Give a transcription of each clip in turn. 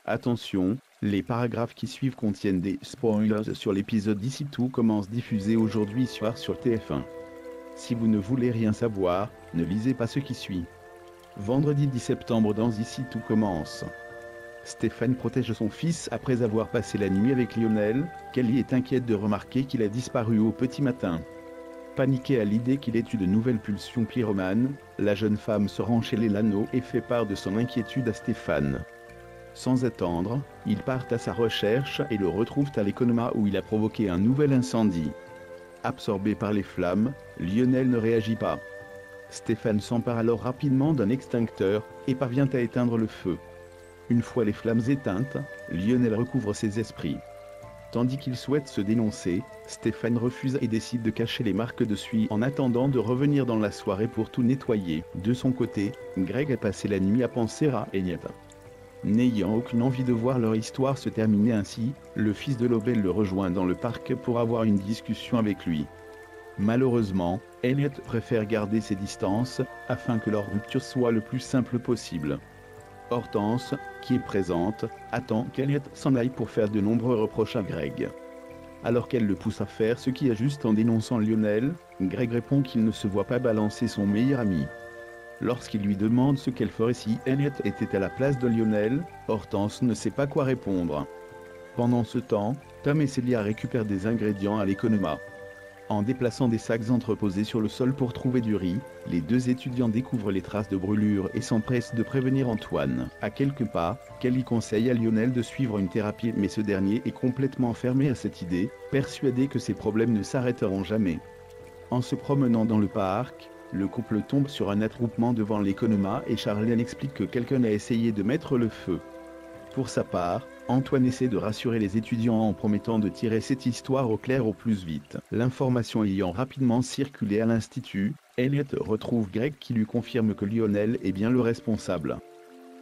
Attention, les paragraphes qui suivent contiennent des spoilers sur l'épisode d'ici tout commence diffusé aujourd'hui soir sur TF1. Si vous ne voulez rien savoir, ne lisez pas ce qui suit. Vendredi 10 septembre dans Ici tout commence. Stéphane protège son fils après avoir passé la nuit avec Lionel. Kelly est inquiète de remarquer qu'il a disparu au petit matin. Paniquée à l'idée qu'il ait eu de nouvelles pulsions pyromanes, la jeune femme se rend chez les Lano et fait part de son inquiétude à Stéphane. Sans attendre, ils partent à sa recherche et le retrouvent à l'Economa où il a provoqué un nouvel incendie. Absorbé par les flammes, Lionel ne réagit pas. Stéphane s'empare alors rapidement d'un extincteur et parvient à éteindre le feu. Une fois les flammes éteintes, Lionel recouvre ses esprits. Tandis qu'il souhaite se dénoncer, Stéphane refuse et décide de cacher les marques de suie en attendant de revenir dans la soirée pour tout nettoyer. De son côté, Greg a passé la nuit à penser à Elliot. N'ayant aucune envie de voir leur histoire se terminer ainsi, le fils de Lobel le rejoint dans le parc pour avoir une discussion avec lui. Malheureusement, Elliot préfère garder ses distances, afin que leur rupture soit le plus simple possible. Hortense, qui est présente, attend qu'Elliot s'en aille pour faire de nombreux reproches à Greg. Alors qu'elle le pousse à faire ce qui est juste en dénonçant Lionel, Greg répond qu'il ne se voit pas balancer son meilleur ami. Lorsqu'il lui demande ce qu'elle ferait si Elliot était à la place de Lionel, Hortense ne sait pas quoi répondre. Pendant ce temps, Tom et Celia récupèrent des ingrédients à l'Economa. En déplaçant des sacs entreposés sur le sol pour trouver du riz, les deux étudiants découvrent les traces de brûlure et s'empressent de prévenir Antoine. À quelques pas, Kelly conseille à Lionel de suivre une thérapie mais ce dernier est complètement fermé à cette idée, persuadé que ses problèmes ne s'arrêteront jamais. En se promenant dans le parc, le couple tombe sur un attroupement devant l'Economa et Charlène explique que quelqu'un a essayé de mettre le feu. Pour sa part, Antoine essaie de rassurer les étudiants en promettant de tirer cette histoire au clair au plus vite. L'information ayant rapidement circulé à l'institut, Elliot retrouve Greg qui lui confirme que Lionel est bien le responsable.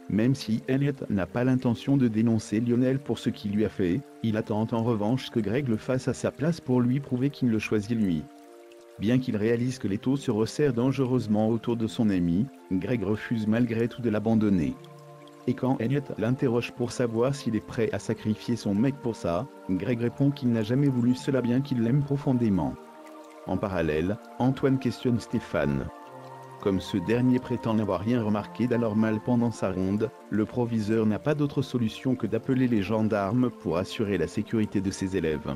Même si Elliot n'a pas l'intention de dénoncer Lionel pour ce qu'il lui a fait, il attend en revanche que Greg le fasse à sa place pour lui prouver qu'il le choisit lui. Bien qu'il réalise que l'étau se resserre dangereusement autour de son ami, Greg refuse malgré tout de l'abandonner. Et quand Elliot l'interroge pour savoir s'il est prêt à sacrifier son mec pour ça, Greg répond qu'il n'a jamais voulu cela bien qu'il l'aime profondément. En parallèle, Antoine questionne Stéphane. Comme ce dernier prétend n'avoir rien remarqué d'anormal pendant sa ronde, le proviseur n'a pas d'autre solution que d'appeler les gendarmes pour assurer la sécurité de ses élèves.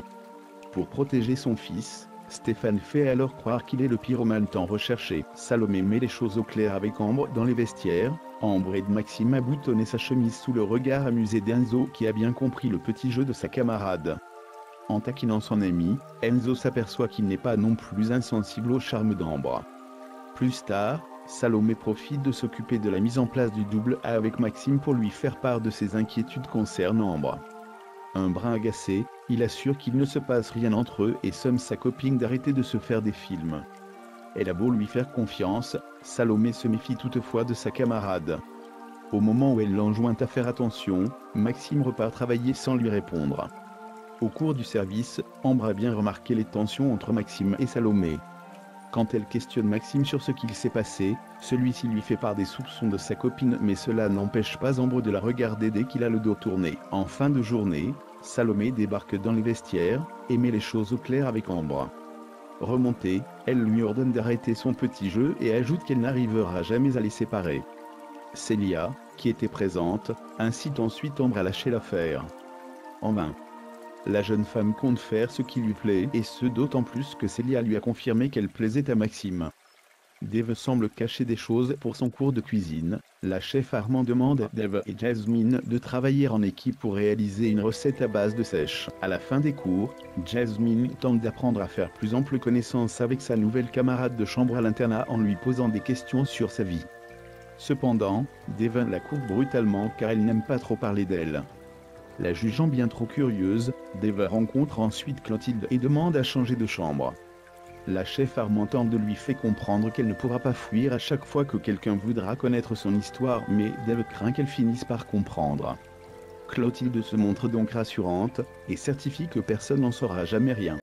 Pour protéger son fils, Stéphane fait alors croire qu'il est le pyromane tant recherché. Salomé met les choses au clair avec Ambre dans les vestiaires. Ambre aide Maxime à boutonner sa chemise sous le regard amusé d'Enzo qui a bien compris le petit jeu de sa camarade. En taquinant son ami, Enzo s'aperçoit qu'il n'est pas non plus insensible au charme d'Ambre. Plus tard, Salomé profite de s'occuper de la mise en place du double A avec Maxime pour lui faire part de ses inquiétudes concernant Ambre. Un brin agacé, il assure qu'il ne se passe rien entre eux et somme sa copine d'arrêter de se faire des films. Elle a beau lui faire confiance, Salomé se méfie toutefois de sa camarade. Au moment où elle l'enjoint à faire attention, Maxime repart travailler sans lui répondre. Au cours du service, Ambre a bien remarqué les tensions entre Maxime et Salomé. Quand elle questionne Maxime sur ce qu'il s'est passé, celui-ci lui fait part des soupçons de sa copine mais cela n'empêche pas Ambre de la regarder dès qu'il a le dos tourné. En fin de journée, Salomé débarque dans les vestiaires et met les choses au clair avec Ambre. Remontée, elle lui ordonne d'arrêter son petit jeu et ajoute qu'elle n'arrivera jamais à les séparer. Celia, qui était présente, incite ensuite Ambre à lâcher l'affaire. En vain. La jeune femme compte faire ce qui lui plaît et ce d'autant plus que Celia lui a confirmé qu'elle plaisait à Maxime. Dave semble cacher des choses pour son cours de cuisine. La chef Armand demande à Dave et Jasmine de travailler en équipe pour réaliser une recette à base de sèche. À la fin des cours, Jasmine tente d'apprendre à faire plus ample connaissance avec sa nouvelle camarade de chambre à l'internat en lui posant des questions sur sa vie. Cependant, Dave la coupe brutalement car elle n'aime pas trop parler d'elle. La jugeant bien trop curieuse, Dave rencontre ensuite Clotilde et demande à changer de chambre. La chef Armand tente de lui faire comprendre qu'elle ne pourra pas fuir à chaque fois que quelqu'un voudra connaître son histoire mais Dave craint qu'elle finisse par comprendre. Clotilde se montre donc rassurante et certifie que personne n'en saura jamais rien.